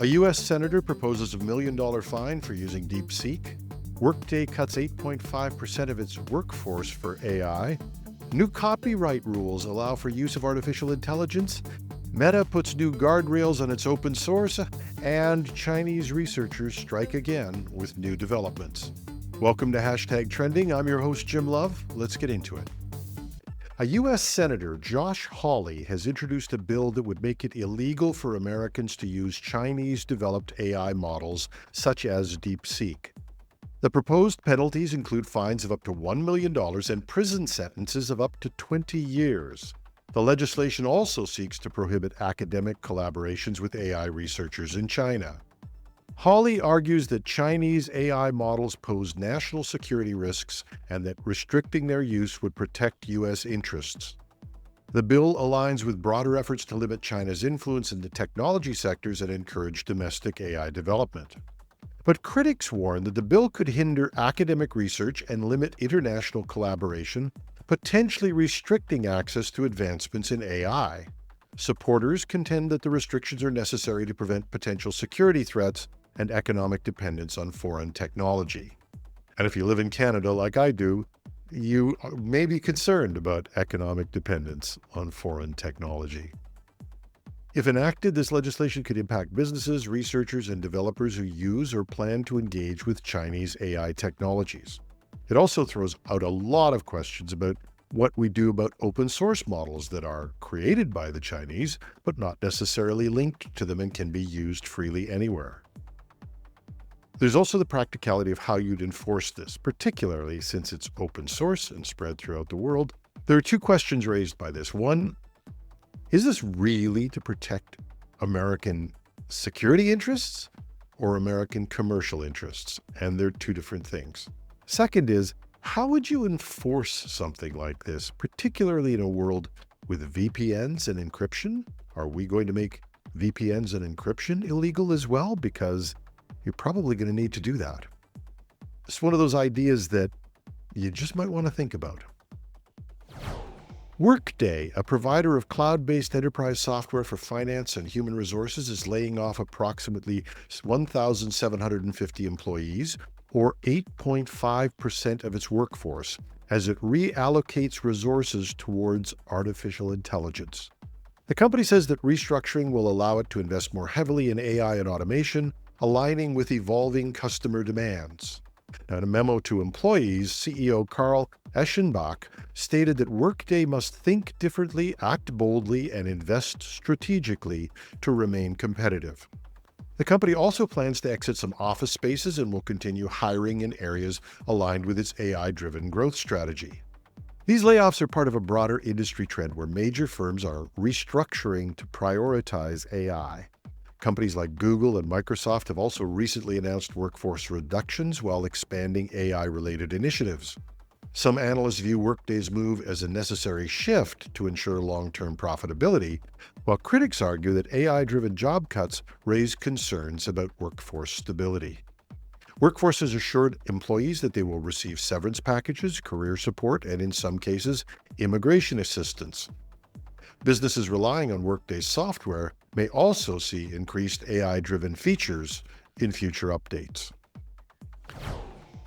A U.S. senator proposes $1 million fine for using DeepSeek. Workday cuts 8.5% of its workforce for AI. New copyright rules allow for use of artificial intelligence. Meta puts new guardrails on its open source. And Chinese researchers strike again with new developments. Welcome to Hashtag Trending. I'm your host, Jim Love. Let's get into it. A U.S. Senator, Josh Hawley, has introduced a bill that would make it illegal for Americans to use Chinese-developed AI models, such as DeepSeek. The proposed penalties include fines of up to $1 million and prison sentences of up to 20 years. The legislation also seeks to prohibit academic collaborations with AI researchers in China. Hawley argues that Chinese AI models pose national security risks and that restricting their use would protect U.S. interests. The bill aligns with broader efforts to limit China's influence in the technology sectors and encourage domestic AI development. But critics warn that the bill could hinder academic research and limit international collaboration, potentially restricting access to advancements in AI. Supporters contend that the restrictions are necessary to prevent potential security threats and economic dependence on foreign technology. And if you live in Canada like I do, you may be concerned about economic dependence on foreign technology. If enacted, this legislation could impact businesses, researchers, and developers who use or plan to engage with Chinese AI technologies. It also throws out a lot of questions about what we do about open source models that are created by the Chinese, but not necessarily linked to them and can be used freely anywhere. There's also the practicality of how you'd enforce this, particularly since it's open source and spread throughout the world. There are two questions raised by this. One, is this really to protect American security interests or American commercial interests? And they're two different things. Second is, how would you enforce something like this, particularly in a world with VPNs and encryption? Are we going to make VPNs and encryption illegal as well? Because you're probably going to need to do that. It's one of those ideas that you just might want to think about. Workday, a provider of cloud-based enterprise software for finance and human resources, is laying off approximately 1,750 employees, or 8.5% of its workforce, as it reallocates resources towards artificial intelligence. The company says that restructuring will allow it to invest more heavily in AI and automation, aligning with evolving customer demands. Now, in a memo to employees, CEO Carl Eschenbach stated that Workday must think differently, act boldly, and invest strategically to remain competitive. The company also plans to exit some office spaces and will continue hiring in areas aligned with its AI-driven growth strategy. These layoffs are part of a broader industry trend where major firms are restructuring to prioritize AI. Companies like Google and Microsoft have also recently announced workforce reductions while expanding AI-related initiatives. Some analysts view Workday's move as a necessary shift to ensure long-term profitability, while critics argue that AI-driven job cuts raise concerns about workforce stability. Workforce has assured employees that they will receive severance packages, career support, and in some cases, immigration assistance. Businesses relying on Workday's software may also see increased AI-driven features in future updates.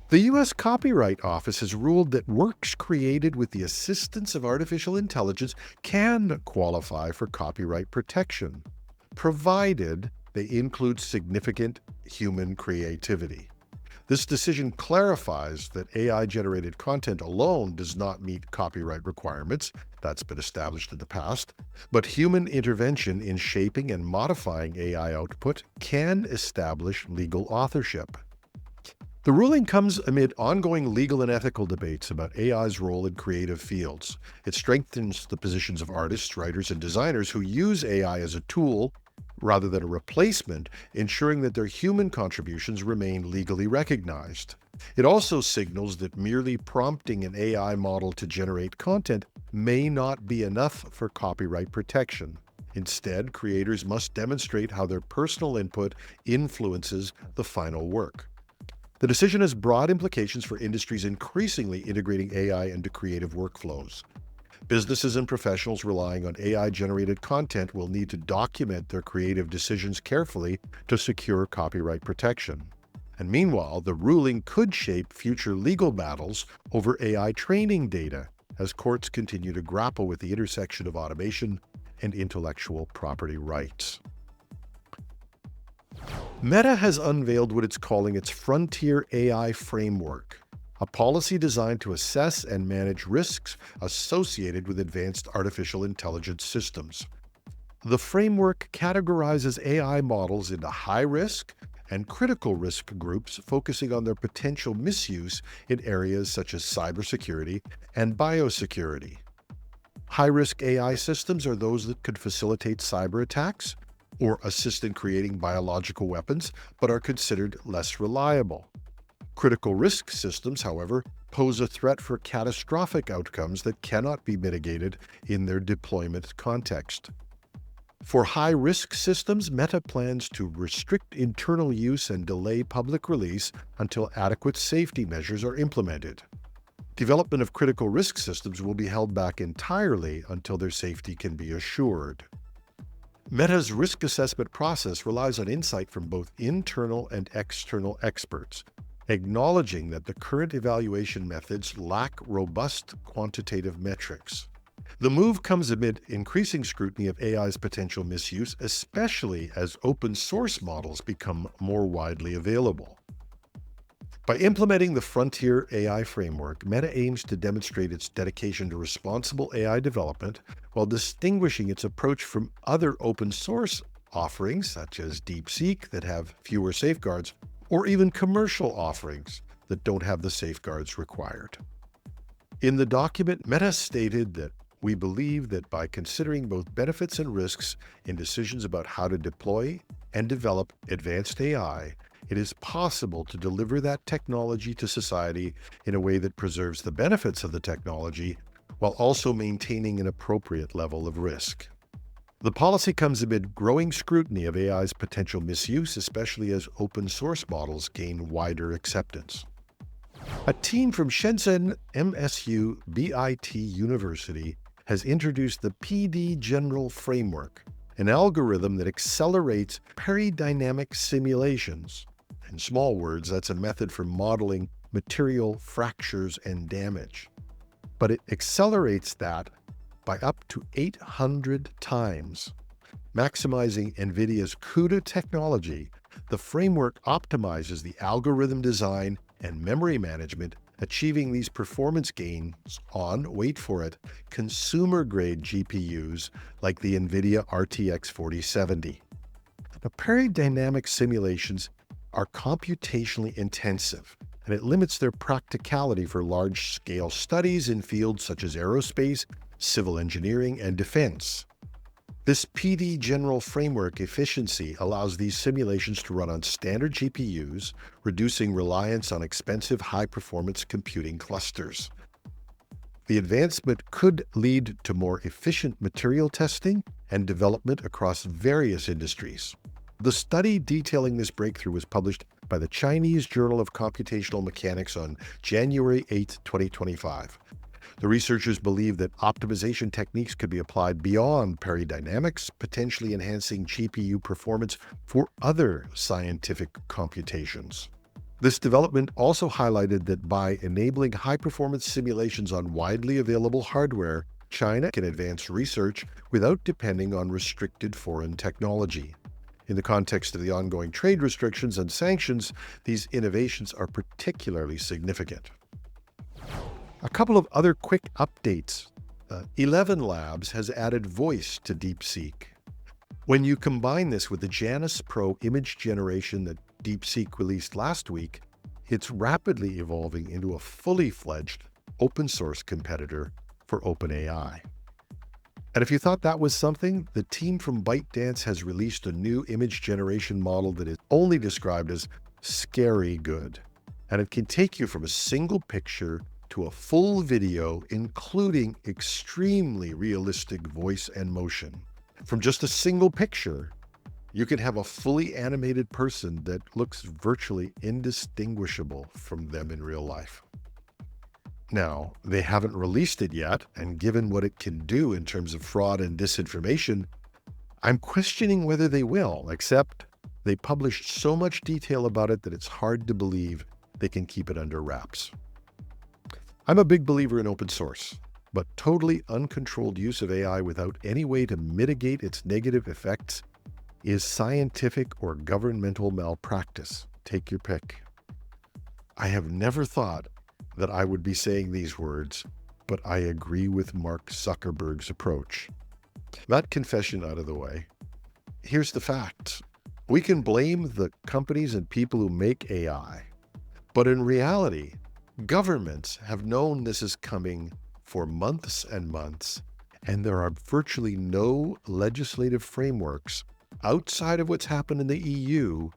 The U.S. Copyright Office has ruled that works created with the assistance of artificial intelligence can qualify for copyright protection, provided they include significant human creativity. This decision clarifies that AI-generated content alone does not meet copyright requirements. That's been established in the past. But human intervention in shaping and modifying AI output can establish legal authorship. The ruling comes amid ongoing legal and ethical debates about AI's role in creative fields. It strengthens the positions of artists, writers, and designers who use AI as a tool rather than a replacement, ensuring that their human contributions remain legally recognized. It also signals that merely prompting an AI model to generate content may not be enough for copyright protection. Instead, creators must demonstrate how their personal input influences the final work. The decision has broad implications for industries increasingly integrating AI into creative workflows. Businesses and professionals relying on AI-generated content will need to document their creative decisions carefully to secure copyright protection. And meanwhile, the ruling could shape future legal battles over AI training data as courts continue to grapple with the intersection of automation and intellectual property rights. Meta has unveiled what it's calling its Frontier AI Framework, a policy designed to assess and manage risks associated with advanced artificial intelligence systems. The framework categorizes AI models into high-risk and critical risk groups, focusing on their potential misuse in areas such as cybersecurity and biosecurity. High-risk AI systems are those that could facilitate cyber attacks or assist in creating biological weapons, but are considered less reliable. Critical risk systems, however, pose a threat for catastrophic outcomes that cannot be mitigated in their deployment context. For high-risk systems, Meta plans to restrict internal use and delay public release until adequate safety measures are implemented. Development of critical risk systems will be held back entirely until their safety can be assured. Meta's risk assessment process relies on insight from both internal and external experts, acknowledging that the current evaluation methods lack robust quantitative metrics. The move comes amid increasing scrutiny of AI's potential misuse, especially as open source models become more widely available. By implementing the Frontier AI Framework, Meta aims to demonstrate its dedication to responsible AI development while distinguishing its approach from other open source offerings, such as DeepSeek, that have fewer safeguards, or even commercial offerings that don't have the safeguards required. In the document, Meta stated that we believe that by considering both benefits and risks in decisions about how to deploy and develop advanced AI, it is possible to deliver that technology to society in a way that preserves the benefits of the technology while also maintaining an appropriate level of risk. The policy comes amid growing scrutiny of AI's potential misuse, especially as open source models gain wider acceptance. A team from Shenzhen MSU BIT University has introduced the PD General Framework, an algorithm that accelerates peridynamic simulations. In small words, that's a method for modeling material fractures and damage. But it accelerates that by up to 800 times. Maximizing NVIDIA's CUDA technology, the framework optimizes the algorithm design and memory management, achieving these performance gains on, wait for it, consumer-grade GPUs like the NVIDIA RTX 4070. Now, peridynamic simulations are computationally intensive, and it limits their practicality for large-scale studies in fields such as aerospace, civil engineering, and defense. This PD General Framework efficiency allows these simulations to run on standard GPUs, reducing reliance on expensive high-performance computing clusters. The advancement could lead to more efficient material testing and development across various industries. The study detailing this breakthrough was published by the Chinese Journal of Computational Mechanics on January 8, 2025. The researchers believe that optimization techniques could be applied beyond peridynamics, potentially enhancing GPU performance for other scientific computations. This development also highlighted that by enabling high-performance simulations on widely available hardware, China can advance research without depending on restricted foreign technology. In the context of the ongoing trade restrictions and sanctions, these innovations are particularly significant. A couple of other quick updates. 11 Labs has added voice to DeepSeek. When you combine this with the Janus Pro image generation that DeepSeek released last week, it's rapidly evolving into a fully fledged open source competitor for OpenAI. And if you thought that was something, the team from ByteDance has released a new image generation model that is only described as scary good. And it can take you from a single picture to a full video, including extremely realistic voice and motion. From just a single picture, you can have a fully animated person that looks virtually indistinguishable from them in real life. Now, they haven't released it yet, and given what it can do in terms of fraud and disinformation, I'm questioning whether they will, except they published so much detail about it that it's hard to believe they can keep it under wraps. I'm a big believer in open source, but totally uncontrolled use of AI without any way to mitigate its negative effects is scientific or governmental malpractice. Take your pick. I have never thought that I would be saying these words, but I agree with Mark Zuckerberg's approach. That confession out of the way, here's the facts. We can blame the companies and people who make AI, but in reality, governments have known this is coming for months and months, and there are virtually no legislative frameworks outside of what's happened in the EU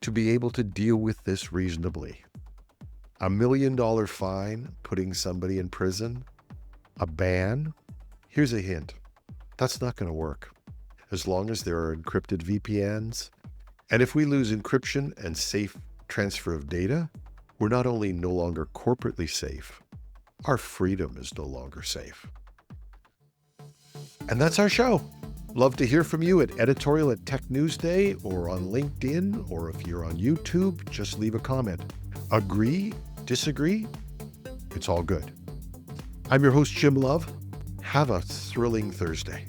to be able to deal with this reasonably. $1 million fine, putting somebody in prison, a ban. Here's a hint. That's not going to work as long as there are encrypted VPNs. And if we lose encryption and safe transfer of data, we're not only no longer corporately safe, our freedom is no longer safe. And that's our show. Love to hear from you at editorial@TechNewsDay or on LinkedIn, or if you're on YouTube, just leave a comment. Agree? Disagree? It's all good. I'm your host, Jim Love. Have a thrilling Thursday.